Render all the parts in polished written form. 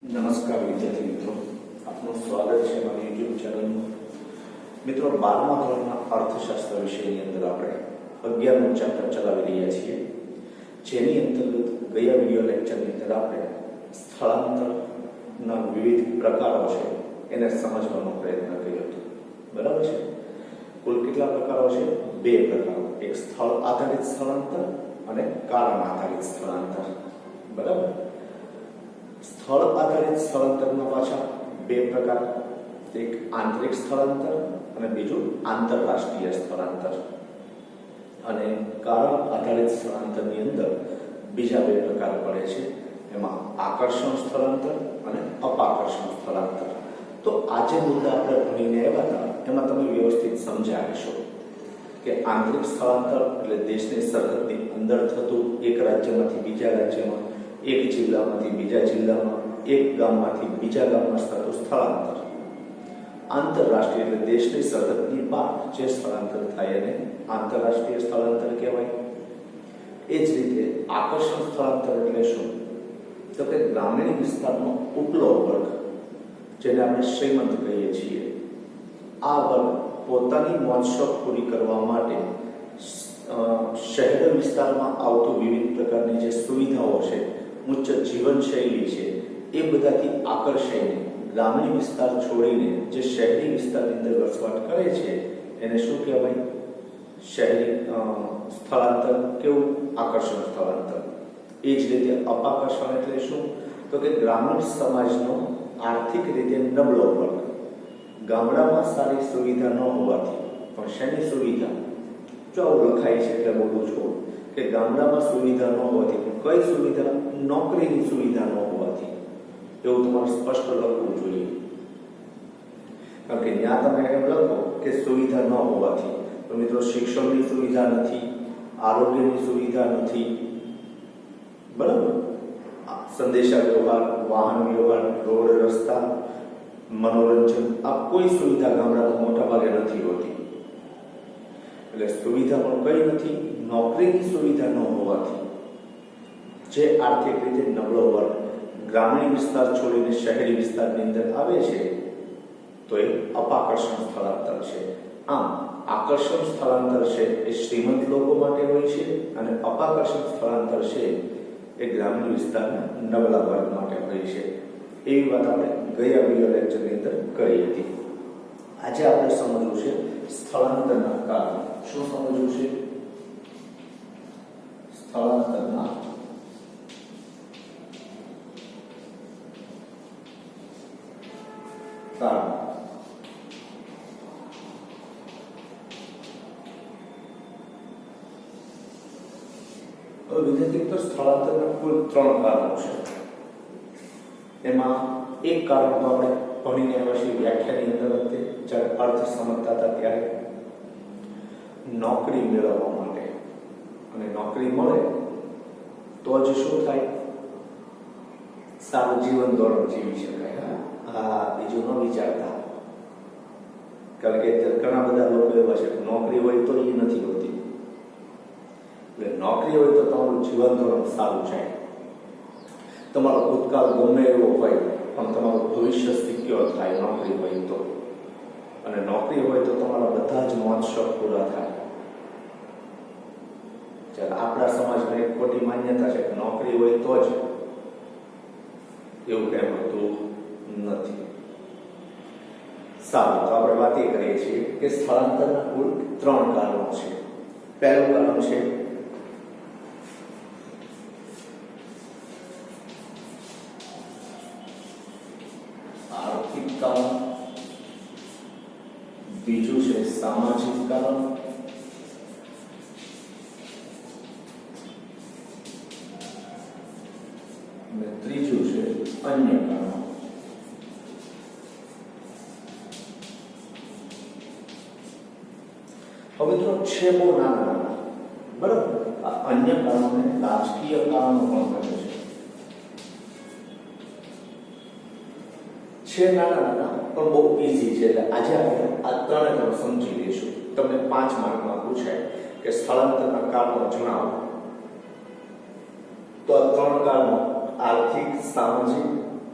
નમસ્કાર વિદ્યાર્થી મિત્રો, આપનું સ્વાગત છે મારી યુટ્યુબ ચેનલમાં. મિત્રો, 12મા ધોરણના અર્થશાસ્ત્ર વિષયની અંદર આપણે 11મું ચેપ્ટર ચલાવી રહ્યા છીએ, જેની અંતર્ગત ગયા વિડિયો લેક્ચરની અંદર આપણે સ્થળાંતરના વિવિધ પ્રકારો છે એને સમજવાનો પ્રયત્ન કર્યો હતો. બરાબર છે? કુલ કેટલા પ્રકારો છે? 2 પ્રકારો. એક સ્થળ આધારિત સ્થળાંતર અને કારણ આધારિત સ્થળાંતર. બરાબર? સ્થળ આધારિત સ્થળાંતરના પાછા 2 પ્રકાર, એક આંતરિક સ્થળાંતર અને બીજું આંતરરાષ્ટ્રીય સ્થળાંતર. અને કારણ આધારિત સ્થળાંતરની અંદર બીજા 2 પ્રકાર પડે છે, એમાં આકર્ષણ સ્થળાંતર અને અપાકર્ષણ સ્થળાંતર. તો આજે મુદ્દા આપણે ભણીને આવ્યા હતા એમાં તમે વ્યવસ્થિત સમજ્યા હશો કે આંતરિક સ્થળાંતર એટલે દેશની સરહદની અંદર થતું એક રાજ્યમાંથી બીજા રાજ્યમાં, એક જિલ્લામાંથી બીજા જિલ્લામાં, એક ગામમાંથી બીજા ગામમાં થતું સ્થળાંતર. આંતરરાષ્ટ્રીય એટલે દેશની સરહદની બહાર જે સ્થળાંતર થાય એને આંતરરાષ્ટ્રીય સ્થળાંતર કહેવાય. એ જ રીતે આકર્ષણ સ્થળાંતર એટલે શું? તો કે ગ્રામીણ વિસ્તારનો ઉપલો વર્ગ, જેને આપણે શ્રીમંત કહીએ છીએ, આ વર્ગ પોતાની મોજશોખ પૂરી કરવા માટે શહેર વિસ્તારમાં આવતું વિવિધ પ્રકારની જે સુવિધાઓ છે, ઉચ્ચ જીવનશૈલી છે, એ બધાથી આકર્ષાઈને ગ્રામીણ વિસ્તાર છોડીને જે શહેરી વિસ્તારની અંદર વસવાટ કરે છે એને શું કહેવાય? શહેરી સ્થળાંતર. કેવું? આકર્ષણ સ્થળાંતર. એ જ રીતે અપાકર્ષણ એટલે શું? તો કે ગ્રામીણ સમાજનો આર્થિક રીતે નબળો વર્ગ, ગામડામાં સારી સુવિધા ન હોવાથી, પણ શેની સુવિધા? જો આવું લખાય છે એટલે બોલું છું કે ગામડામાં સુવિધા ન હોવાથી, કઈ સુવિધા? નોકરીની સુવિધા ન હોવાથી. એવું તમારે સ્પષ્ટ લખવું જોઈએ, કારણ કે ત્યાં તમે એમ લખો કે સુવિધા ન હોવાથી, તો મિત્રો શિક્ષણની સુવિધા નથી, આરોગ્યની સુવિધા નથી, બરાબર, સંદેશા વ્યવહાર, વાહન વ્યવહાર, રોડ રસ્તા, મનોરંજન, આ કોઈ સુવિધા ગામડામાં મોટા ભાગે નથી હોતી. એટલે સુવિધા પણ કઈ નથી? નોકરીની સુવિધા ન હોવાથી જે આર્થિક રીતે નબળો વર્ગ ગ્રામીણ વિસ્તાર છોડીને શહેરી વિસ્તારની અંદર આવે છે, તો એ અપાકર્ષણ સ્થળાંતર છે. આમ આકર્ષણ સ્થળાંતર છે એ શ્રીમંત લોકો માટે હોય છે અને અપાકર્ષણ સ્થળાંતર છે એ ગ્રામીણ વિસ્તારના નબળા વર્ગ માટે હોય છે. એવી વાત આપણે ગયા વિડિયો લેક્ચરની અંદર કરી હતી. આજે આપણે સમજવું છે સ્થળાંતરના કારણો. શું સમજવું છે? સ્થળાંતરના કારણો. વિદ્યાર્થી, તો સ્થળાંતરના કુલ 3 કારણો છે. એમાં એક કારણ તો આપણે ભણીને આવ્યા છીએ વ્યાખ્યાની અંદર હતી, જ્યારે અર્થ સમજતા હતા ત્યારે, નોકરી મેળવવા માટે. અને નોકરી મળે તો જ શું થાય? સારું જીવન ધોરણ જીવી શકાય. બીજું ન વિચારતા, કારણ કે ઘણા બધા લોકો એવા છે કે નોકરી હોય તો એ નથી હોતી. એટલે નોકરી હોય તો તમારું જીવન ધોરણ સારું છે, તમારો ભૂતકાળ ગમે એવો હોય પણ તમારું ભવિષ્ય સિક્યોર થાય નોકરી હોય તો. અને નોકરી હોય તો તમારા બધા જ મોજ શોખ પૂરા થાય. જ્યારે આપણા સમાજમાં એક ખોટી માન્યતા છે કે નોકરી હોય તો જ, એવું કઈ હોતું નથી. સારું, તો આપણે વાત એ કરીએ છીએ કે સ્થળાંતરના કુલ 3 કારણો છે. પહેલું કારણ છે આર્થિક કારણ, બીજું છે સામાજિક કારણ, અને ત્રીજું છે અન્ય કારણો. હવે તો છે બહુ નાના, બરાબર. આ અન્ય કારણોને રાજકીય કારણો પણ કહે છે. નાના પણ બહુ ઈઝી છે. એટલે આજે આપણે આ 3 કારણો સમજી લઈશું. તમને 5 માર્કમાં પૂછાય કે સ્થળાંતરના કારણો જણાવો, તો આ 3 કારણો આર્થિક, સામાજિક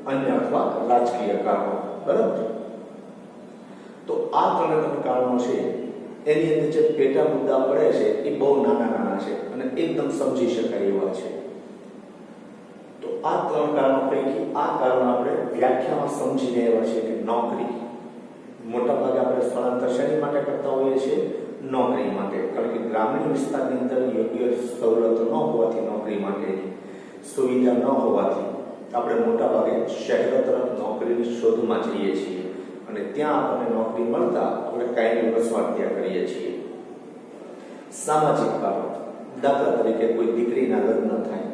અન્ય અથવા રાજકીય કારણો. બરાબર. તો આ ત્રણ કારણો છે એની અંદર જે પેટા મુદ્દા પડે છે એ બહુ નાના છે અને એકદમ સમજી શકાય એવા છે. તો આ ત્રણ કારણો પૈકી આ કારણો આપણે વ્યાખ્યામાં સમજીને એવા છે કે નોકરી, મોટા ભાગે આપણે સ્થળાંતર શેની માટે કરતા હોઈએ છીએ? નોકરી માટે. કારણ કે ગ્રામીણ વિસ્તારની અંદર યોગ્ય સવલતો ન હોવાથી, નોકરી માટેની સુવિધા ન હોવાથી આપણે મોટા ભાગે શહેરો તરફ નોકરીની શોધમાં જઈએ છીએ અને ત્યાં આપણને નોકરી મળતા આપણે કાયમી વસવાટ ત્યાં કરીએ છીએ. સામાજિક કારણો, દાખલા તરીકે કોઈ દીકરીના લગ્ન થાય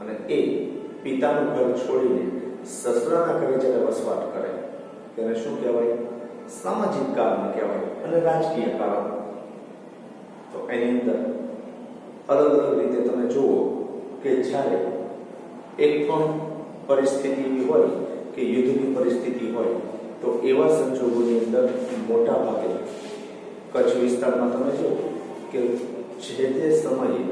અને એ પિતાનું ઘર છોડીને સસરાના ઘરે જ્યારે વસવાટ કરે તેને શું કહેવાય? સામાજિક કારણ કહેવાય. અને રાજકીય કારણ, તો એની અંદર અલગ અલગ રીતે તમે જુઓ કે જ્યારે એક પણ પરિસ્થિતિ એવી હોય કે યુદ્ધની પરિસ્થિતિ હોય તો એવા સંજોગોની અંદર મોટા ભાગે કચ્છ વિસ્તારમાં તમે જુઓ કે જે તે સમયે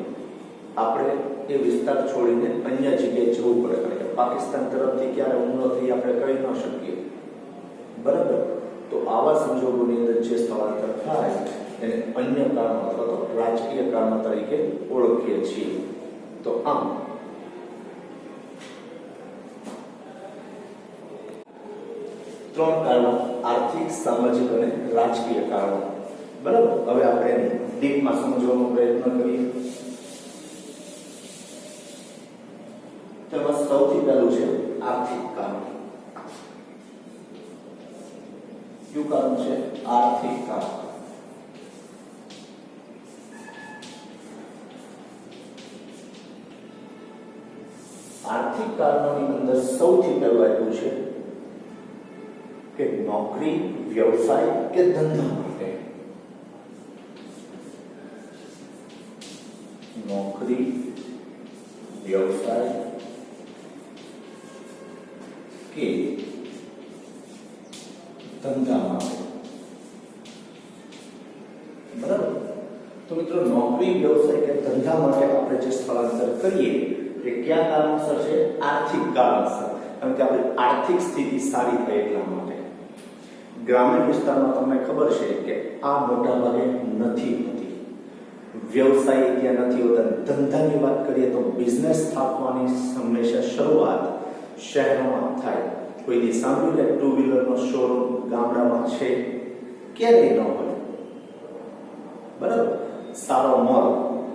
આપણે એ વિસ્તાર છોડીને અન્ય જગ્યાએ જવું પડે. કારણ કે પાકિસ્તાન તરફથી ક્યારે હુમલો થઈ આપણે કહી ન શકીએ. બરાબર. તો આવા સંજોગોની અંદર જે સ્થળાંતર થાય એને અન્ય કારણો અથવા તો રાજકીય કારણો તરીકે ઓળખીએ છીએ. તો આમ ત્રણ કારણો: આર્થિક, સામાજિક અને રાજકીય કારણો. બરાબર. હવે આપણે એને ડીપમાં સમજવાનો પ્રયત્ન કરીએ. તેમાં સૌથી પહેલું છે આર્થિક કારણ. કયું કારણ છે? આર્થિક કારણ. આર્થિક કારણોની અંદર સૌથી પહેલું આવ્યું છે કે નોકરી, વ્યવસાય કે ધંધા માટે. નોકરી, વ્યવસાય કે ધંધા માટે. બરાબર. તો મિત્રો, નોકરી, વ્યવસાય કે ધંધા માટે આપણે જે સ્થળાંતર કરીએ એ કયા કારણસર છે? આર્થિક કારણસર. કારણ કે આપણી આર્થિક સ્થિતિ સારી થાય એટલા માટે. ગ્રામીણ વિસ્તારમાં તમને ખબર છે કે આ મોટા ભાગે નથી હોતી, વ્યવસાય ત્યાં નથી હોતા. ધંધાની વાત કરીએ તો બિઝનેસ સ્થાપવાની હંમેશા શરૂઆત શહેરોમાં થાય. કોઈ દી સાંભળ્યું કે ટુ વ્હીલરનો શોરૂમ ગામડામાં છે? ક્યારેય ન હોય. બરાબર. સારો મોલ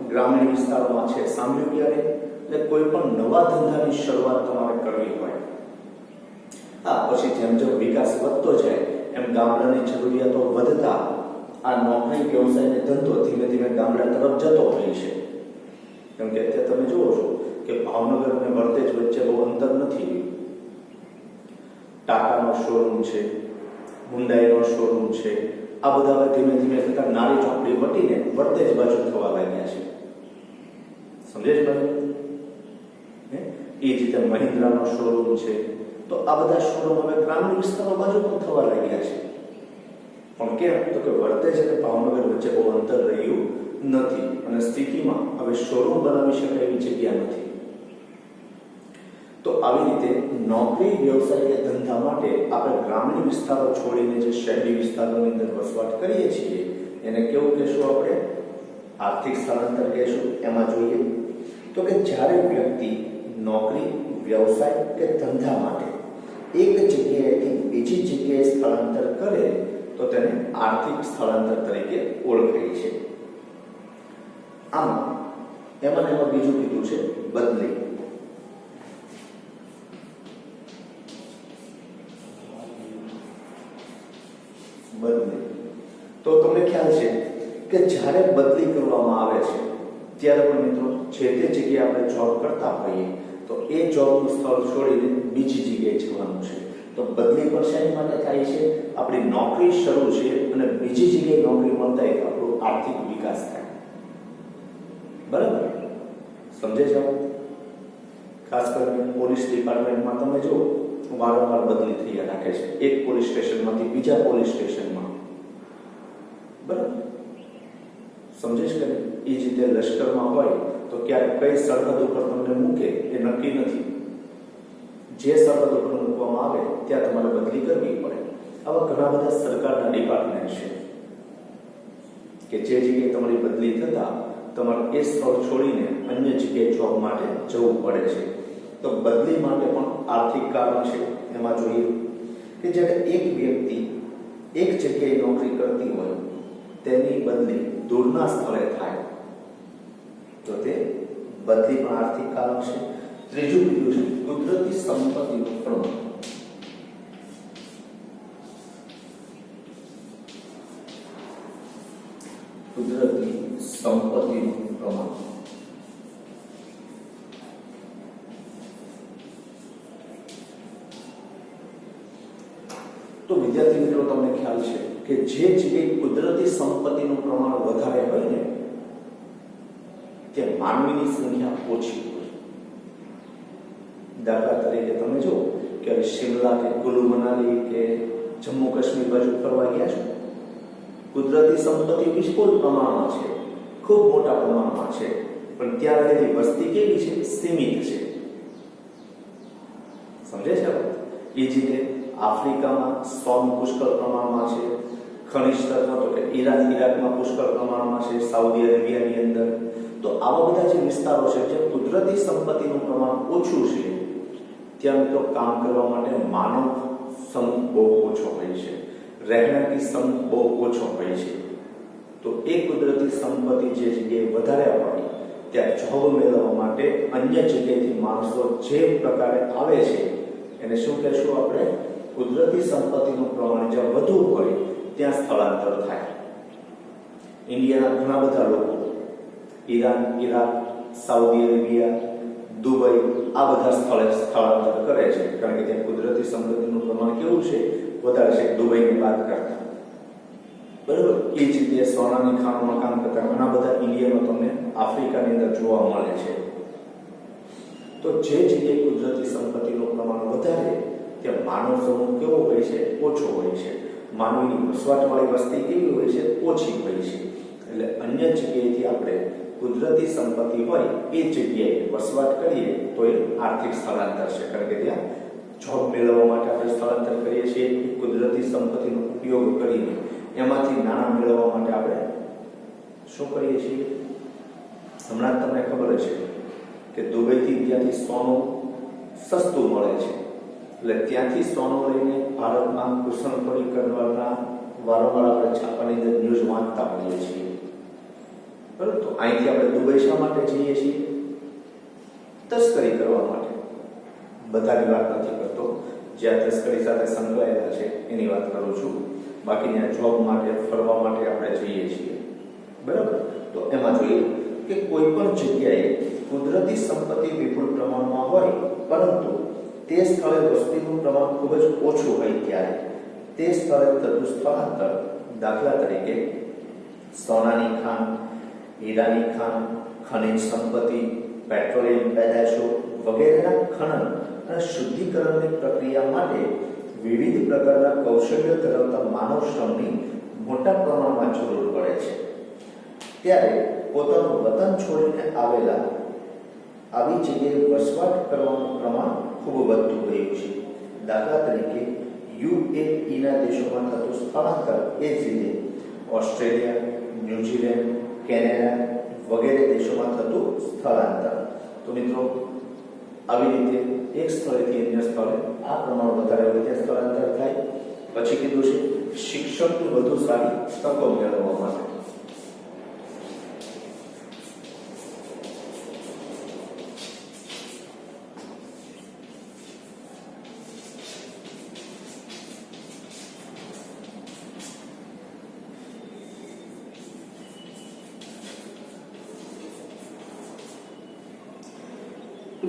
ગ્રામીણ વિસ્તારોમાં છે? સાંભળ્યું ક્યારે? એટલે કોઈ પણ નવા ધંધાની શરૂઆત તમારે કરવી હોય, પછી જેમ જેમ વિકાસ વધતો જાય એમ ગામડાની જરૂરિયાતો વધતા આ નોકરી, વ્યવસાય અને ધંધો ધીમે ધીમે ગામડા તરફ જતો હોય છે. કેમ કે અત્યારે તમે જુઓ છો કે ભાવનગર અને વર્તેજ વચ્ચે બહુ અંતર નથી. ટાટાનો શોરૂમ છે, હુન્ડાઈનો શોરૂમ છે, આ બધા ધીમે ધીમે થતા નારી ચોકડી વટીને વર્તેજ બાજુ થવા લાગ્યા છે. સમજે છે ભાઈ? એ જ રીતે મહિન્દ્રાનો શોરૂમ છે. તો આ બધા શોરૂમ હવે ગ્રામીણ વિસ્તારો બાજુ પણ થવા લાગ્યા છે. પણ કેમ? તો કે વર્તેજ અને ભાવનગર વચ્ચે બહુ અંતર રહ્યું નથી અને સ્થિતિમાં હવે શોરૂમ બનાવી શકાય એવી જગ્યા નથી. તો આવી રીતે નોકરી, વ્યવસાય કે ધંધા માટે આપણે ગ્રામીણ વિસ્તારો છોડીને જે શહેરી વિસ્તારોની અંદર વસવાટ કરીએ છીએ એને કેવું કહેશું? આપણે આર્થિક સ્થળાંતર કહેશું. એમાં જોઈએ તો કે જ્યારે વ્યક્તિ નોકરી, વ્યવસાય કે ધંધા માટે એક જગ્યાએથી બીજી જગ્યાએ સ્થળાંતર કરે તો તેને આર્થિક સ્થળાંતર તરીકે ઓળખાય છે. આમ એમાં બીજું કીધું છે બદલી. બદલી તો તમને ખ્યાલ છે કે જ્યારે બદલી કરવામાં આવે છે ત્યારે પણ મિત્રો જે તે જગ્યાએ આપણે જોબ કરતા હોઈએ તો એ જોબનું સ્થળ છોડીને બીજી જગ્યાએ જવાનું છે. તો બદલી પણ શેની માટે થાય છે? આપણી નોકરી શરૂ છે અને બીજી જગ્યાએ નોકરી મળતા એ આપણો આર્થિક વિકાસ થાય. બરાબર. સમજે છે? ખાસ કરીને પોલીસ ડિપાર્ટમેન્ટમાં તમે જો વારંવાર બદલી થઈ રાખે છે, એક પોલીસ સ્ટેશનમાંથી બીજા પોલીસ સ્ટેશનમાં. બરાબર. સમજે છે? એ જ રીતે લશ્કરમાં હોય તો ક્યારેક કઈ સરહદ ઉપર તમને મૂકે એ નક્કી નથી. જે સરહદ ઉપર મૂકવામાં આવે ત્યાં તમારે બદલી કરવી પડે. આવા ઘણા બધા સરકારના ડિપાર્ટમેન્ટ છે કે જે જગ્યાએ તમારી બદલી થતા તમારે એ સ્થળ છોડીને અન્ય જગ્યાએ જોબ માટે જવું પડે છે. તો બદલી માટે પણ આર્થિક કારણ છે. એમાં જોઈએ કે જ્યારે એક વ્યક્તિ એક જગ્યાએ નોકરી કરતી હોય તેની બદલી દૂરના સ્થળે થાય તો તે બદલી પણ આર્થિક કારણ છે. ત્રીજું બીજું છે કુદરતી સંપત્તિનું પ્રમાણ. કુદરતી સંપત્તિનું પ્રમાણ તો વિદ્યાર્થી મિત્રો તમને ખ્યાલ છે કે જે જગ્યાએ કુદરતી સંપત્તિનું પ્રમાણ વધારે હોય ને ત્યાં માનવીની સંખ્યા ઓછી હોય. દાખલા તરીકે તમે જો કે શિમલા કે કુલુ મનાલી કે જમ્મુ કાશ્મીર બાજુ ફરવા ગયા છો, કુદરતી સંપત્તિ વિપુલ પ્રમાણમાં છે, ખૂબ મોટા પ્રમાણમાં છે, પણ ત્યાં રહેલી વસ્તી કેવી છે? સીમિત છે. સમજે છે? એ જ રીતે આફ્રિકામાં સોનું પુષ્કળ પ્રમાણમાં છે, ખનિજ તત્વો તો કે ઈરાકમાં પુષ્કળ પ્રમાણમાં છે, સાઉદી અરેબિયાની અંદર. તો આવા બધા જે વિસ્તારો છે જે કુદરતી સંપત્તિનું પ્રમાણ ઓછું છે ત્યાં મિત્રો કામ કરવા માટે માનવ સમૂહ બહુ ઓછો હોય છે, રહેણાંકી સમૂહ બહુ ઓછો હોય છે. તો એ કુદરતી સંપત્તિ જે જગ્યાએ વધારે હોય ત્યાં જોબ મેળવવા માટે અન્ય જગ્યાએથી માણસો જે પ્રકારે આવે છે એને શું કહેશું આપણે? કુદરતી સંપત્તિનું પ્રમાણ જ્યાં વધુ હોય ત્યાં સ્થળાંતર થાય. ઇન્ડિયાના ઘણા બધા લોકો Iran, Iraq, Saudi Arabia, Dubai આ બધા સ્થળે સ્થળાંતર કરે છે કારણ કે ત્યાં કુદરતી સંપત્તિનું પ્રમાણ કેવું છે? વધારે છે દુબઈની વાત કરતા. બરાબર. એ જ રીતે સોનાની ખાણોમાં કામ કરતા ઘણા બધા ઇન્ડિયનો તમને આફ્રિકાની અંદર જોવા મળે છે. તો જે જગ્યાએ કુદરતી સંપત્તિનું પ્રમાણ વધારે ત્યાં માનવ સમૂહ કેવો હોય છે? ઓછો હોય છે. માનવીની વસવાટવાળી વસ્તી કેવી હોય છે? ઓછી હોય છે. એટલે અન્ય જગ્યાએથી આપણે કુદરતી સંપત્તિ હોય એ જગ્યાએ વસવાટ કરીએ તો એ આર્થિક સ્થળાંતર છે કારણ કે ત્યાં જોબ મેળવવા માટે આપણે સ્થળાંતર કરીએ છીએ. કુદરતી સંપત્તિનો ઉપયોગ કરીને એમાંથી નાણાં મેળવવા માટે આપણે શું કરીએ છીએ? હમણાં તમને ખબર છે કે દુબઈથી ત્યાંથી સોનું સસ્તું મળે છે એટલે ત્યાંથી સોનું લઈને ભારતમાં ઘૂસણખોરી કરવાના વારંવાર આપણે છાપાની અંદર ન્યૂઝ વાંચતા હોઈએ છીએ. બરાબર. તો અહીંથી આપણે દુબઈ શા માટે જઈએ છીએ? તસ્કરી કરવા માટે. બધાની વાત નથી કરતો, જ્યાં તસ્કરી સાથે સંકળાયેલા છે એની વાત કરું છું. બાકીના જોબ માટે, ફરવા માટે આપણે જઈએ છીએ. બરાબર. તો એમાં જોઈએ કે કોઈ પણ જગ્યાએ કુદરતી સંપત્તિ વિપુલ પ્રમાણમાં હોય પરંતુ તે સ્થળે વસ્તીનું પ્રમાણ ખૂબ જ ઓછું હોય ત્યારે તે સ્થળે થતું સ્થળાંતર, દાખલા તરીકે સોનાની ખાણ, હીરાની ખાણ, ખનિજ સંપત્તિ, પેટ્રોલિયમ પેદાશો વગેરેના ખનન અને શુદ્ધિકરણની પ્રક્રિયા માટે વિવિધ પ્રકારના કૌશલ્ય ધરાવતા માનવ શ્રમની મોટા પ્રમાણમાં જરૂર પડે છે. ત્યારે પોતાનું વતન છોડીને આવેલા આવી જગ્યાએ વસવાટ કરવાનું પ્રમાણ ખૂબ વધતું ગયું છે. દાખલા તરીકે યુએઈના દેશોમાં થતું સ્થળાંતર એ જ રીતે ઓસ્ટ્રેલિયા, ન્યુઝીલેન્ડ, કેનેડા વગેરે દેશોમાં થતું સ્થળાંતર. તો મિત્રો આવી રીતે એક સ્થળેથી અન્ય સ્થળે આ પ્રમાણ વધારે હોય ત્યાં સ્થળાંતર થાય. પછી કીધું છે શિક્ષણની વધુ સારી તકો મેળવવા માટે.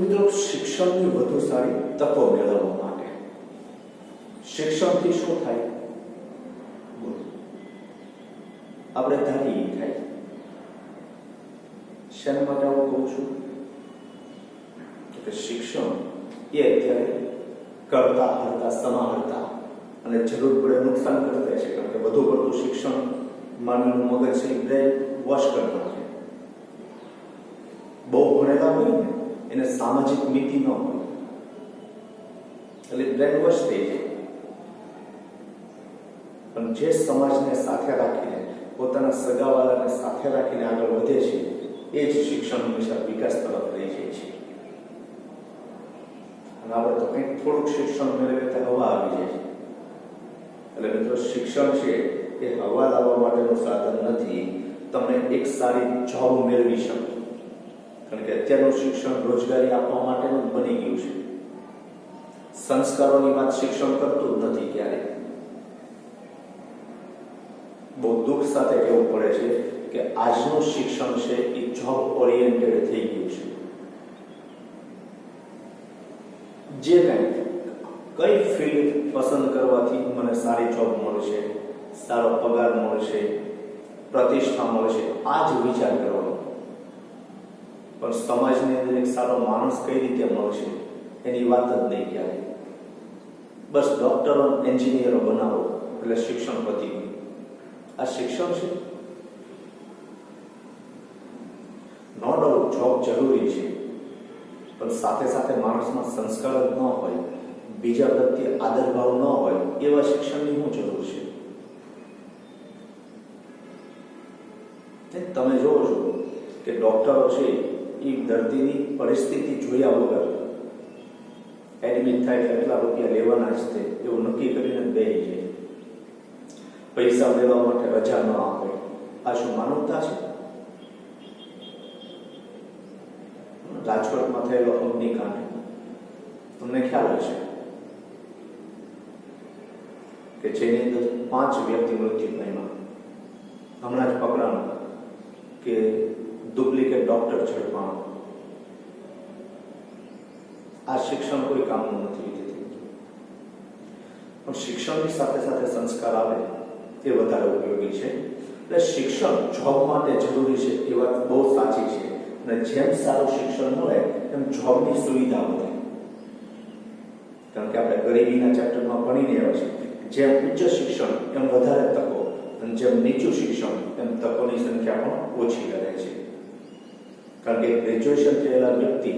મિત્રો શિક્ષણની વધુ સારી તકો મેળવવા માટે શિક્ષણથી શું થાય? આપણે ધારીએ થાય. શેના માટે હું કહું છું કે શિક્ષણ એ અત્યારે કરતા હરતા સમાહરતા અને જરૂર પડે નુકસાન કરતા છે કારણ કે વધુ પડતું શિક્ષણ માનવીનું મગજ છે બ્રેન વોશ કરતા છે. બહુ ભણેલા હોય ને એને સામાજિક મિતિ ન હોય, એટલે બ્રેન વોશ થઈ જાય. પણ જે સમાજને સાથે રાખીને, પોતાના સગાવાલાને સાથે રાખીને આગળ વધે છે, એ જ શિક્ષણ હંમેશા વિકાસ તરફ લઈ જાય છે. અને આપણે તો કંઈક થોડુંક શિક્ષણ મેળવીએ તો હવા આવી જાય છે. એટલે મિત્રો, શિક્ષણ છે એ હવા લાવવા માટેનું સાધન નથી. તમને એક સારી જોબ મેળવી શકો, કારણ કે અત્યારનું શિક્ષણ રોજગારી આપવા માટેનું બની ગયું છે. સંસ્કારોની વાત શિક્ષણ કરતું જ નથી ક્યારેય. બહુ દુઃખ સાથે કહેવું પડે છે કે આજનું શિક્ષણ છે એ જોબ ઓરિએન્ટેડ થઈ ગયું છે. જે કઈ ફિલ્ડ પસંદ કરવાથી મને સારી જોબ મળશે, સારો પગાર મળશે, પ્રતિષ્ઠા મળશે, આ જ વિચાર કરવાનો. પણ સમાજની અંદર એક સારો માણસ કઈ રીતે મળશે એની વાત જ નહીં ક્યારે. બસ ડોક્ટરો, એન્જિનિયરો બનાવો એટલે શિક્ષણ પતી ગયું. આ શિક્ષણ છે? નો ડાઉટ જોબ જરૂરી છે, પણ સાથે સાથે માણસમાં સંસ્કાર જ ન હોય, બીજા પ્રત્યે આદરભાવ ન હોય, એવા શિક્ષણની શું જરૂર છે? તમે જોવો છો કે ડોક્ટરો છે એ દર્દીની પરિસ્થિતિ જોયા વગર એડમિટ થાય એટલે એટલા રૂપિયા લેવાના જ છે એવું નક્કી કરીને બેસી જાય. પૈસા લેવા માટે રજા ન આપે. આ શું માનવતા છે? રાજકોટમાં થયેલો અગ્નિકાંડ તમને ખ્યાલ હશે કે જેની અંદર 5 વ્યક્તિ મૃત્યુ પામ્યા. હમણાં જ પકડાણો કે ડુપ્લિકેટ ડોક્ટર ઝડપાણો. આ શિક્ષણ કોઈ કામનું નથી. પણ શિક્ષણની સાથે સાથે સંસ્કાર આવે એ વધારે ઉપયોગી છે. એટલે શિક્ષણ જોબ માટે જરૂરી છે એ વાત બહુ સાચી છે. અને જેમ સારું શિક્ષણ મળે એમ જોબની સુવિધા વધે. કારણ કે આપણે ગરીબીના ચેપ્ટરમાં ભણીને આવ્યા છે, જેમ ઉચ્ચ શિક્ષણ એમ વધારે તકો, અને જેમ નીચું શિક્ષણ એમ તકોની સંખ્યા પણ ઓછી રહે છે. કારણ કે ગ્રેજ્યુએશન થયેલા વ્યક્તિ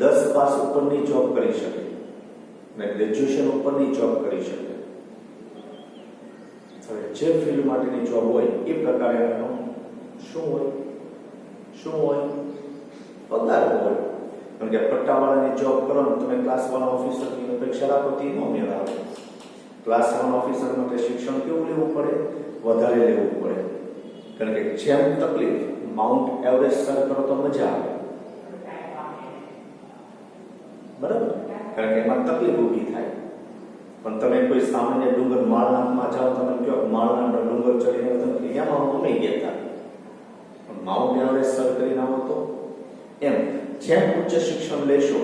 10 પાસ ઉપરની જોબ કરી શકે અને ગ્રેજ્યુએશન ઉપરની જોબ કરી શકે. હવે જે ફિલ્ડ માટેની જોબ હોય એ પ્રકારે એનો શું હોય? પગાર હોય. કારણ કે પટ્ટાવાળાની જોબ કરો ને તમે ક્લાસ 1 ઓફિસરની અપેક્ષા રાખો તો ન મેળ આવે. ક્લાસ 1 ઓફિસર માટે શિક્ષણ કેવું લેવું પડે? વધારે લેવું પડે. કારણ કે જેમ તકલીફ, માઉન્ટ એવરેસ્ટ સર કરો તો મજા આવે, બરાબર? કારણ કે એમાં તકલીફ ઊભી થાય. પણ તમે કોઈ સામાન્ય ડુંગર માળનાથમાં જાઓ, તમે કહો માળનાથનો ડુંગર ચડીને તમે એમાં હું નહીં ગયા, પણ માઉન્ટ એવરેસ્ટ સર કરીને આવો તો. એમ જેમ ઉચ્ચ શિક્ષણ લેશો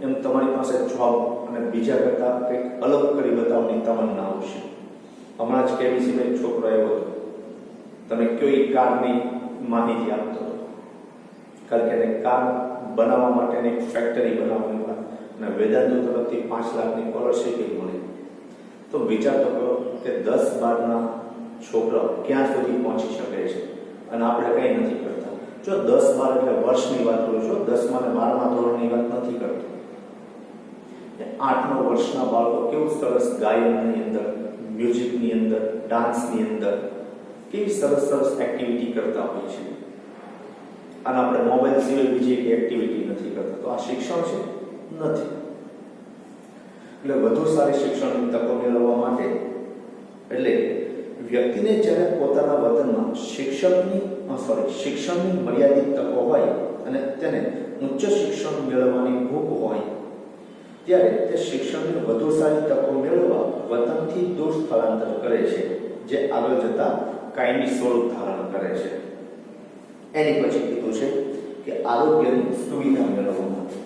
એમ તમારી પાસે જોબ અને બીજા કરતા કંઈક અલગ કરી બતાવવાની તમન્ના આવશે. હમણાં જ કેબીસીમાં એક છોકરો આવ્યો હતો, તમે કયો એ કારની માહિતી આપતો હતો. કારણ કે એને કાર બનાવવા માટેની ફેક્ટરી બનાવવાની વાત, અને વેદાંતો તરફથી 5 લાખની સ્કોલરશીપ મળી. તો વિચાર તો કરો કે 10-12ના છોકરા ક્યાં સુધી પહોંચી શકે છે, અને આપણે કંઈ નથી કરતા. જો 10-12 એટલે વર્ષની વાત કરું છું, 10મા અને 12મા ધોરણની વાત નથી કરતો. 8-9 વર્ષના બાળકો કેવું સરસ ગાયનની અંદર, મ્યુઝિકની અંદર, ડાન્સની અંદર કેવી સરસ એક્ટિવિટી કરતા હોય છે. અને આપણે મોબાઈલ સિવાય બીજી એક એક્ટિવિટી નથી કરતા. તો આ શિક્ષણ છે? નથી. એટલે વધુ સારી શિક્ષણની તકો મેળવવા માટે, એટલે વ્યક્તિને જ્યારે પોતાના વતનમાં શિક્ષણની મર્યાદિત તકો હોય અને તેને ઉચ્ચ શિક્ષણ મેળવવાની ભૂખ હોય, ત્યારે તે શિક્ષણની વધુ સારી તકો મેળવવા વતનથી દૂર સ્થળાંતર કરે છે, જે આગળ જતા કાયમી સ્વરૂપ ધારણ કરે છે. એની પછી કીધું છે કે આરોગ્યની સુવિધા મેળવવા માટે.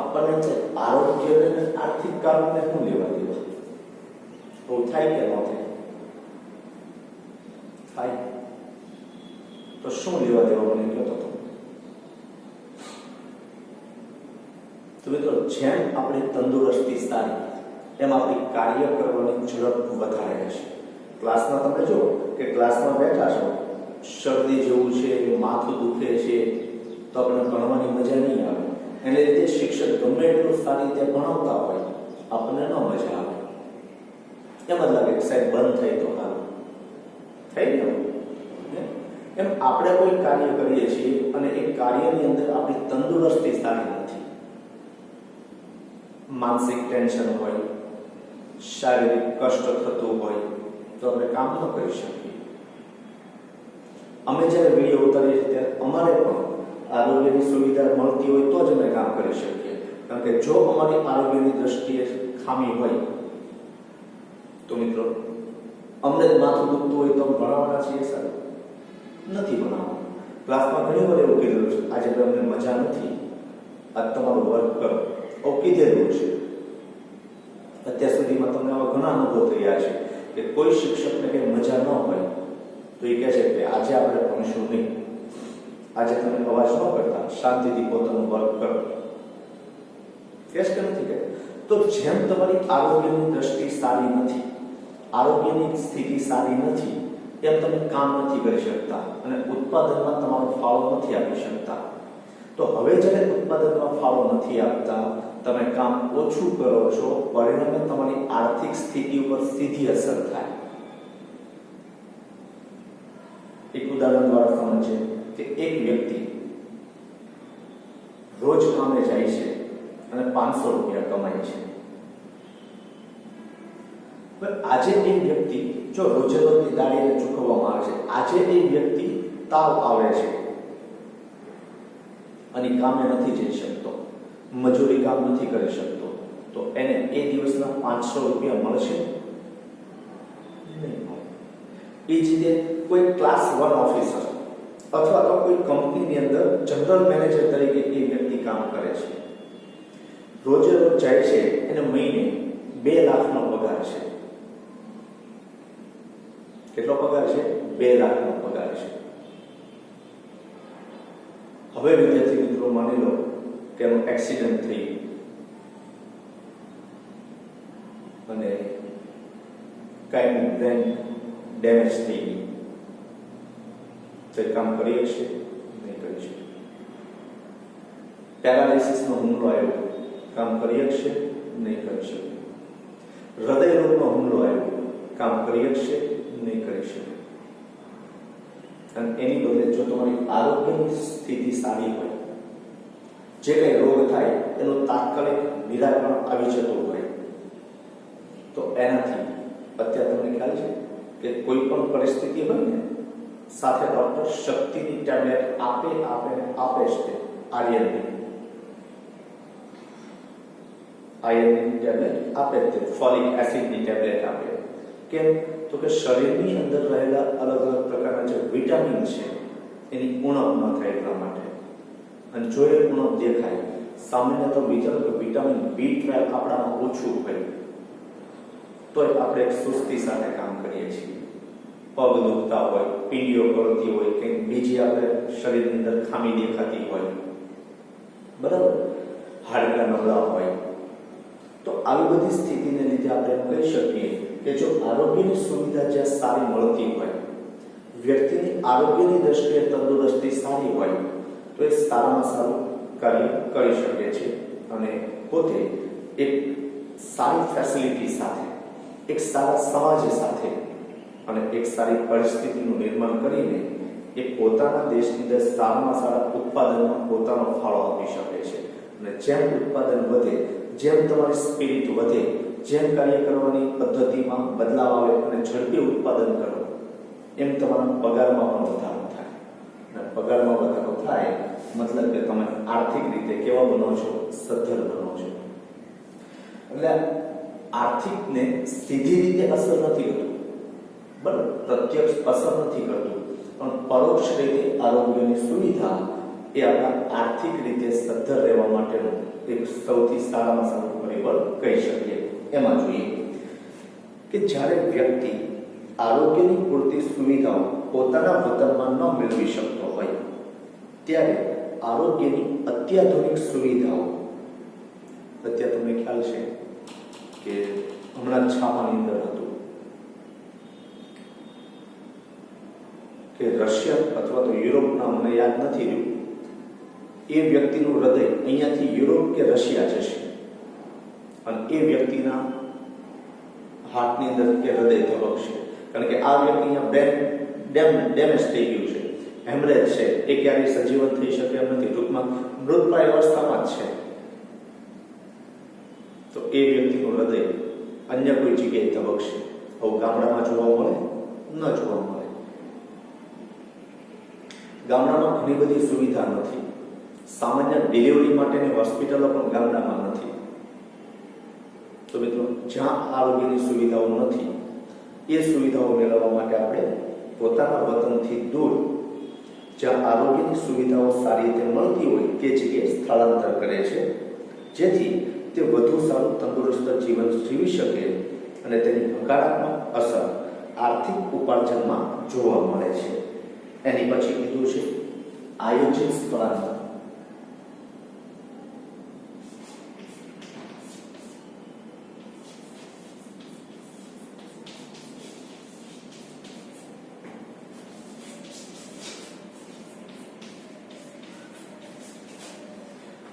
આપણને છે આરોગ્ય અને આર્થિક કારણને શું લેવા દેવા? તો થાય કે ન થાય? તો શું લેવા દેવા મને કહો તો? તો મિત્રો જેમ આપણી તંદુરસ્તી સારી એમ આપણી કાર્ય કરવાની ઝડપ વધારે રહેશે. ક્લાસમાં તમે જો કે ક્લાસમાં બેઠા છો, શરદી જેવું છે, માથું દુખે છે, તો આપણને ભણવાની મજા નહીં આવે. એટલે રીતે શિક્ષક ગમે એટલું સારી રીતે ભણાવતા હોય આપણને ન મજા આવે. એમ જ લાગે કે સાહેબ બંધ થાય તો સારું થઈ ગયું. એમ આપણે કોઈ કાર્ય કરીએ છીએ અને એ કાર્યની અંદર આપણી તંદુરસ્તી સારી નથી, માનસિક ટેન્શન હોય, શારીરિક કષ્ટ થતું હોય, તો આપણે કામ ન કરી શકીએ. અમે જ્યારે વિડીયો ઉતારીએ છીએ ત્યારે અમારે પણ આરોગ્યની સુવિધા મળતી હોય તો જ અમે કામ કરી શકીએ. કારણ કે જો અમારી આરોગ્યની દ્રષ્ટિએ ખામી હોય તો મિત્રો અમને જ માથું દુખતું હોય તો ભણાવવાના છીએ સર? નથી ભણાવવા. ક્લાસમાં ઘણી વાર એવું કીધેલું છે, આજે તમને મજા નથી, આજ તમારું વર્ક કરો, એવું કીધેલું છે. અત્યાર સુધીમાં તમને આવા ઘણા અનુભવ થયા છે કે કોઈ શિક્ષકને કંઈ મજા ન હોય તો એ કહે છે કે આજે આપણે ભણીશું નહીં, આજે તમે અવાજ ન કરતા, શાંતિથી પોતાનું વર્ક કરો. કે નથી કે તો જેમ તમારી આરોગ્યની દ્રષ્ટિ સારી નથી, આરોગ્યની સ્થિતિ સારી નથી, એમ તમે કામ નથી કરી શકતા અને ઉત્પાદનમાં તમારો ફાળો નથી આપી શકતા. તો હવે જ્યારે ઉત્પાદનમાં ફાળો નથી આપતા, તમે કામ ઓછું કરો છો, પરિણામે તમારી આર્થિક સ્થિતિ ઉપર સીધી અસર થાય. એક ઉદાહરણ દ્વારા સમજે કે એક વ્યક્તિ રોજ કામે જાય છે અને 500 રૂપિયા કમાય છે. આજે એ વ્યક્તિ જો રોજે રોજની દાળીને ચૂકવવામાં આવે છે, આજે એ વ્યક્તિ તાવ આવે છે અને કામે નથી જઈ શકતો, મજૂરી કામ નથી કરી શકતો, તો એને એ દિવસના 500 રૂપિયા મળશે નહીં. એ જ રીતે કોઈ ક્લાસ 1 ઓફિસર અથવા તો કોઈ કંપનીની અંદર જનરલ મેનેજર તરીકે એ વ્યક્તિ કામ કરે છે, રોજે રોજ જાય છે, એને મહિને 2 લાખનો પગાર છે. કેટલો પગાર છે? 2 લાખનો પગાર છે. હવે વિદ્યાર્થી મિત્રો માની લો કે એનું એક્સિડન્ટ થઈ અને કાંઈ બ્રેન ડેમેજ થઈ ગઈ, તો એ કામ કરી શકશે? નહીં કરી શકે. પેરાલિસિસનો હુમલો આવ્યો, કામ કરી શકશે? નહીં કરી શકે. હૃદય રોગનો હુમલો આવ્યો, કામ કરી શકશે? નહીં કરી શકે. અને એની બદલે જો તમારી આરોગ્યની સ્થિતિ સારી હોય, જે કંઈ રોગ થાય એનું તાત્કાલિક નિરાકરણ આવી જતું હોય, તો એનાથી અત્યારે તમને ખ્યાલ છે કે કોઈ પણ પરિસ્થિતિ હોય ને, સાથે ડોક્ટર શક્તિની ટેબ્લેટ આપે જ તે આયર્નની ટેબ્લેટ આપે જ તે, ફોલિક એસિડની ટેબ્લેટ આપે. કેમ? તો કે શરીરની અંદર રહેલા અલગ અલગ પ્રકારના જે વિટામિન છે એની ઉણપ ન થાય એટલા માટે. અને જો એ ઉણપ દેખાય, સામાન્ય તો વિચારો કે વિટામિન B12 આપણામાં ઓછું હોય તો આપણે એક સુસ્તી સાથે કામ કરીએ છીએ. પગ દુખતા હોય, પીડીઓ કરતી હોય, કંઈક બીજી આપણે શરીરની અંદર ખામી દેખાતી હોય, બરાબર, હાડકા નબળા હોય, તો આવી બધી સ્થિતિને લીધે આપણે કહી શકીએ કે જો આરોગ્યની સુવિધા જ્યાં સારી મળતી હોય, વ્યક્તિની આરોગ્યની દ્રષ્ટિએ તંદુરસ્તી સારી હોય, તો એ સારામાં સારું કાર્ય કરી શકે છે અને પોતે એક સારી ફેસિલિટી સાથે, એક સારા સમાજ સાથે અને એક સારી પરિસ્થિતિનું નિર્માણ કરીને એ પોતાના દેશની અંદર સારામાં સારા ઉત્પાદનમાં પોતાનો ફાળો આપી શકે છે. અને જેમ ઉત્પાદન વધે, જેમ તમારી સ્પિરિટ વધે, જેમ કાર્ય કરવાની પદ્ધતિમાં બદલાવ આવે અને ઝડપી ઉત્પાદન કરો, એમ તમારા પગારમાં પણ વધારો થાય. અને પગારમાં વધારો થાય મતલબ કે તમે આર્થિક રીતે કેવા બનો છો? સદ્ધર બનો છો. એટલે આર્થિકને સીધી રીતે અસર નથી કરતું, બરાબર, પ્રત્યક્ષ અસર નથી કરતું, પણ પરોક્ષ રીતે આરોગ્યની સુવિધા એ આપણા આર્થિક રીતે સદ્ધર રહેવા માટેનું એક સૌથી સારામાં સારું પરિબળ કહી શકીએ. એમાં જોઈએ કે જ્યારે વ્યક્તિ આરોગ્યની પૂરતી સુવિધાઓ પોતાના વતનમાં ન મેળવી શકતો હોય, ત્યારે આરોગ્યની અત્યાધુનિક સુવિધાઓ સત્ય તમને ખ્યાલ છે કે હમણાં છાપાની અંદર હતું કે રશિયન અથવા તો યુરોપના, મને યાદ નથી રહ્યું, એ વ્યક્તિનું હૃદય અહીંયાથી યુરોપ કે રશિયા જશે અને એ વ્યક્તિના હાર્ટની અંદર કે હૃદય ધબકશે, કારણ કે આ વ્યક્તિ અહીંયા ડેમેજ થઈ ગયું છે, હેમરેજ છે, એ ક્યારેય સજીવન થઈ શકે એમ નથી, ટૂંકમાં મૃતપ્રાય અવસ્થામાં જ છે. તો એ વ્યક્તિનું હૃદય અન્ય કોઈ જગ્યાએ ધબકશે. આવું ગામડામાં જોવા મળે? ન જોવા મળે. ગામડામાં ઘણી બધી સુવિધા નથી. સામાન્ય ડિલિવરી માટેની હોસ્પિટલો પણ ગામડામાં નથી. તો મિત્રો, જ્યાં આરોગ્યની સુવિધાઓ નથી, એ સુવિધાઓ મેળવવા માટે આપણે પોતાના વતનથી દૂર જ્યાં આરોગ્યની સુવિધાઓ સારી રીતે મળતી હોય તે જગ્યાએ સ્થળાંતર કરે છે, જેથી તે વધુ સારું તંદુરસ્ત જીવન જીવી શકે અને તેની હકારાત્મક અસર આર્થિક ઉપાર્જનમાં જોવા મળે છે. એની પછી કીધું છે આયોજિત સ્થળાંતર.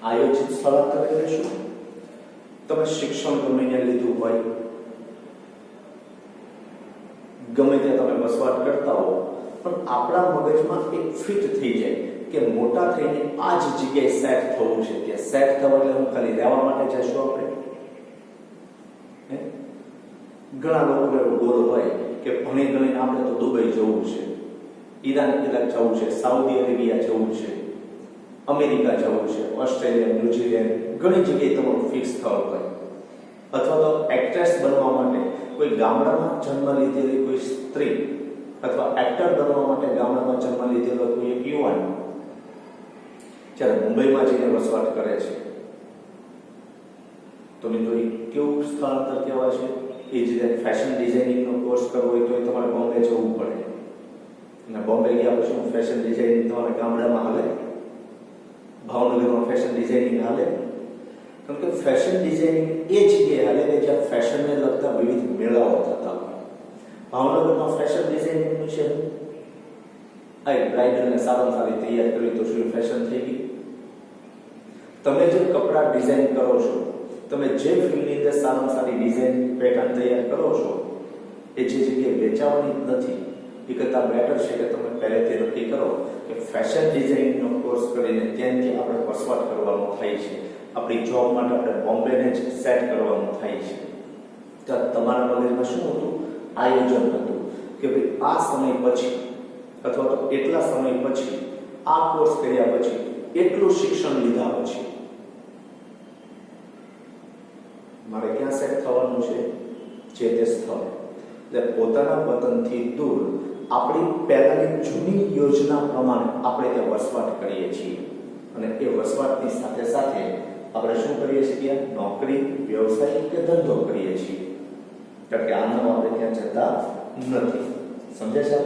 આયોજિત સ્થળાંતર એટલે શું? તમે શિક્ષણ ગમે ત્યાં લીધું હોય, ગમે ત્યાં તમે વસવાટ કરતા હો, પણ આપણા મગજમાં એક ફિટ થઈ જાય કે મોટા થઈને આ જ જગ્યાએ સેટ થવું છે. ત્યાં સેટ થવા એટલે હું ખાલી રહેવા માટે જઈશું આપણે? ઘણા લોકો એવો ગોલ હોય કે ભણી ગણીને આપણે તો દુબઈ જવું છે, ઈરાન જવું છે, સાઉદી અરેબિયા જવું છે, અમેરિકા જવું છે, ઓસ્ટ્રેલિયા, ન્યુઝીલેન્ડ, ઘણી જગ્યાએ તમારું ફિક્સ થવું હોય. અથવા તો એક્ટ્રેસ બનવા માટે કોઈ ગામડામાં જન્મ લીધેલી કોઈ સ્ત્રી અથવા એક્ટર બનવા માટે ગામડામાં જન્મ લીધેલો કોઈ એક યુવાન જ્યારે મુંબઈમાં જઈને વસવાટ કરે છે, તો મિત્રો એ કેવું સ્થળાંતર કહેવાય છે? એ જ રીતે ફેશન ડિઝાઇનિંગનો કોર્સ કરવો હોય તો તમારે બોમ્બે જવું પડે, અને બોમ્બે ગયા પછી ફેશન ડિઝાઇનિંગ તમારે ગામડામાં હાલે, ભાવનગરમાં ફેશન ડિઝાઇનિંગ હાલે, કારણ કે ફેશન ડિઝાઇનિંગ એ જગ્યાએ હાલે કે જ્યાં ફેશનને લગતા વિવિધ મેળાઓ થતા હોય. ભાવનગરમાં ફેશન ડિઝાઇનિંગનું છે, આ બ્રાઇડલને સારામાં સારી તૈયાર કરવી તો શું ફેશન થઈ ગઈ? તમે જે કપડાં ડિઝાઇન કરો છો, તમે જે ફિલ્ડની અંદર સારામાં સારી ડિઝાઇન પેટર્ન તૈયાર કરો છો, એ જે જગ્યાએ વેચાવાની નથી, એ કરતાં બેટર છે કે તમે પહેલેથી નક્કી કરો કે ફેશન ડિઝાઇનનો કોર્સ કરીને ત્યાંથી આપણે વસવાટ કરવાનું થાય છે, આપણી જોબ માટે આપણે બોમ્બેને જ સેટ કરવાનું થાય છે. તો તમારા મગજમાં શું હતું? આયોજન હતું કે ભાઈ આ સમય પછી અથવા તો એટલા સમય પછી, આ કોર્સ કર્યા પછી, એટલું શિક્ષણ લીધા પછી મારે ક્યાં સેટ થવાનું છે? જે તે સ્થળે. એટલે પોતાના વતનથી દૂર આપણી પહેલાની જૂની યોજના પ્રમાણે આપણે ત્યાં વસવાટ કરીએ છીએ, અને એ વસવાટની સાથે સાથે આપણે શું કરીએ છીએ? નોકરી, વ્યવસાય કે ધંધો કરીએ છીએ, કારણ કે આમ આપણે ત્યાં જતા નથી. સમજે છે?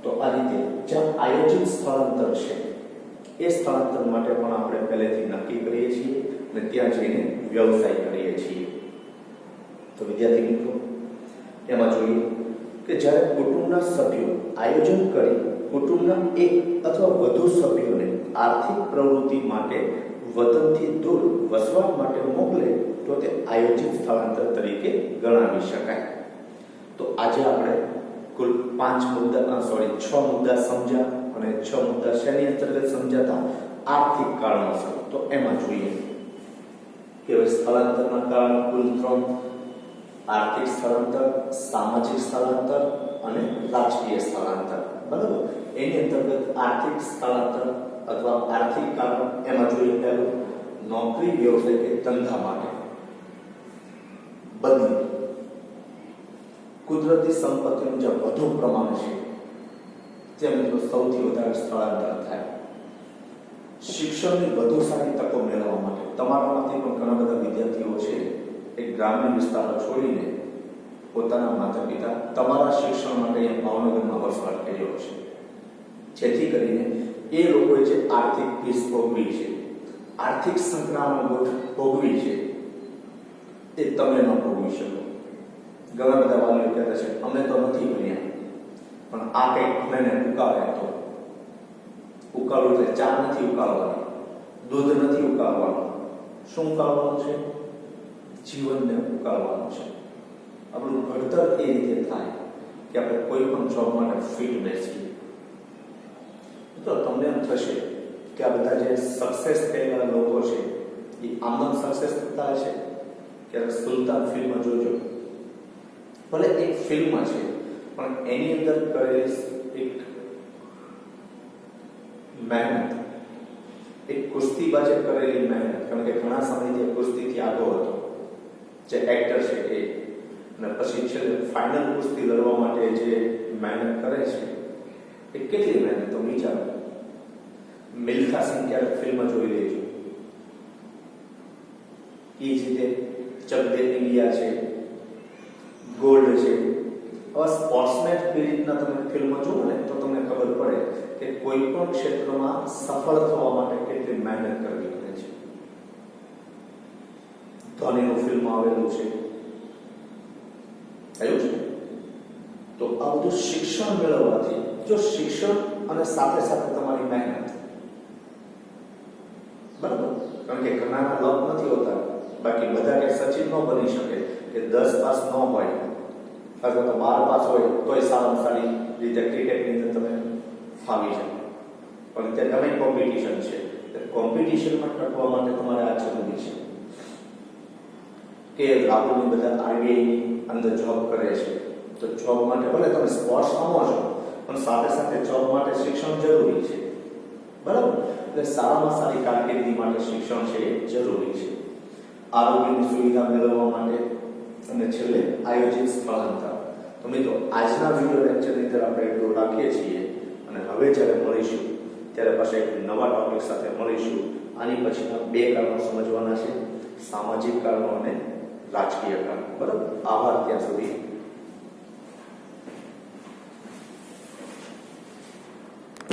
તો આ રીતે જ્યાં આયોજિત સ્થળાંતર છે, એ સ્થળાંતર માટે પણ આપણે પહેલેથી નક્કી કરીએ છીએ અને ત્યાં જઈને વ્યવસાય કરીએ છીએ. તો વિદ્યાર્થી મિત્રો, એમાં જોઈએ કે જ્યારે કુટુંબના સભ્યો આયોજન કરી કુટુંબના એક અથવા વધુ સભ્યોને આર્થિક પ્રવૃત્તિ માટે વતનથી દૂર વસવાટ માટે મોકલે તો તે આયોજિત સ્થળાંતર તરીકે ગણાવી શકાય. તો આજે આપણે કુલ 6 મુદ્દા સમજ્યા, અને 6 મુદ્દા શેની અંતર્ગત સમજાતા? આર્થિક કારણોસર. તો એમાં જોઈએ કે સ્થળાંતરના કારણો કુલ 3: આર્થિક સ્થળાંતર, સામાજિક સ્થળાંતર અને રાજકીય સ્થળાંતર. બરાબર? એની અંતર્ગત આર્થિક સ્થળાંતર અથવા આર્થિક કારણ એમાં જોઈએ પહેલું નોકરી, વ્યવસાય કે ધંધા માટે બદલી. કુદરતી સંપત્તિનું જે વધુ પ્રમાણ છે ત્યાં મિત્રો સૌથી વધારે સ્થળાંતર થાય. શિક્ષણની વધુ સારી તકો મેળવવા માટે તમારામાંથી પણ ઘણા બધા વિદ્યાર્થીઓ છે એ ગ્રામીણ વિસ્તારો છોડીને પોતાના માતા પિતા તમારા શિક્ષણ માટે અહીંયા ભાવનગરમાં વસવાટ કર્યો છે, જેથી કરીને એ લોકોએ જે આર્થિક ભીસ ભોગવી છે, આર્થિક સંકળામણ ભોગવી છે, એ તમે ન ભોગવી શકો. ઘણા બધા વાલીઓ કહેતા છે અમે તો નથી ભણ્યા, પણ આ કંઈક અમને ઉકાળે તો ઉકાળવું એટલે ચા નથી ઉકાળવાની, દૂધ નથી ઉકાળવાનું. શું ઉકાળવાનું છે? જીવનને ઉકાળવાનું છે. આપણું ઘડતર એ રીતે થાય કે આપણે કોઈ પણ જોબ માટે ફિટ બેસીએ. તો તમને એમ થશે કે આ બધા જે સક્સેસ થયેલા લોકો છે એ આમ સક્સેસ થતા હશે. ક્યારેક સુલતાન ફિલ્મ જોજો, ભલે એક ફિલ્મ છે પણ એની અંદર કરેલી એક મહેનત, એક કુસ્તીબાજે કરેલી મહેનત, કારણ કે ઘણા સમયથી કુસ્તીથી આગળ હતો જે એક્ટર છે એ, અને પછી છેલ્લે ફાઇનલ કુસ્તી લડવા માટે જે મહેનત કરે છે એ કેટલી મહેનત તો વિચારો. મિલ્ખા સિંહ ક્યારેક ફિલ્મ જોઈ લેજો. એ જ રીતે ચક દે ઇન્ડિયા છે, ગોલ્ડ છે. હવે સ્પોર્ટ્સમેન સ્પિરિટના તમે ફિલ્મ જુઓ ને તો તમને ખબર પડે કે કોઈ પણ ક્ષેત્રમાં સફળ થવા માટે કેટલી મહેનત કરવી પડે છે. ધોનીનું ફિલ્મ આવેલું છે, આવ્યું છે. તો આ બધું શિક્ષણ મેળવવાથી, જો શિક્ષણ અને સાથે સાથે તમારી મહેનત, બરાબર, કારણ કે ઘણાના લક નથી હોતા. બાકી બધા કે સચિન ન બની શકે કે 10 પાસ ન હોય અથવા તો 12 પાસ હોય તોય સારામાં સારી રીતે ક્રિકેટની અંદર તમે ફાવી જાય. પણ તે તમે કોમ્પિટિશન છે, કોમ્પિટિશનમાં ટકવા માટે તમારે આ જરૂરી છે કે રાહુલની બધા આરબીઆઈની અંદર જોબ કરે છે, તો જોબ માટે ભલે તમે સ્પોર્ટ્સ રમો છો પણ સાથે સાથે જોબ માટે શિક્ષણ જરૂરી છે, બરાબર. એટલે સારામાં સારી કારકિર્દી માટે શિક્ષણ છે એ જરૂરી છે. આરોગ્યની સુવિધા મેળવવા માટે અને છેલ્લે આયોજિત સ્થળાંતર. તો મિત્રો આજના વિડીયો લેક્ચરની અંદર આપણે એટલું રાખીએ છીએ અને હવે જ્યારે મળીશું ત્યારે પાછા એક નવા ટોપિક સાથે મળીશું. આની પછીના 2 કારણો સમજવાના છે, સામાજિક કારણો અને રાજકીય કારણો. બરાબર. આભાર. ત્યાં સુધી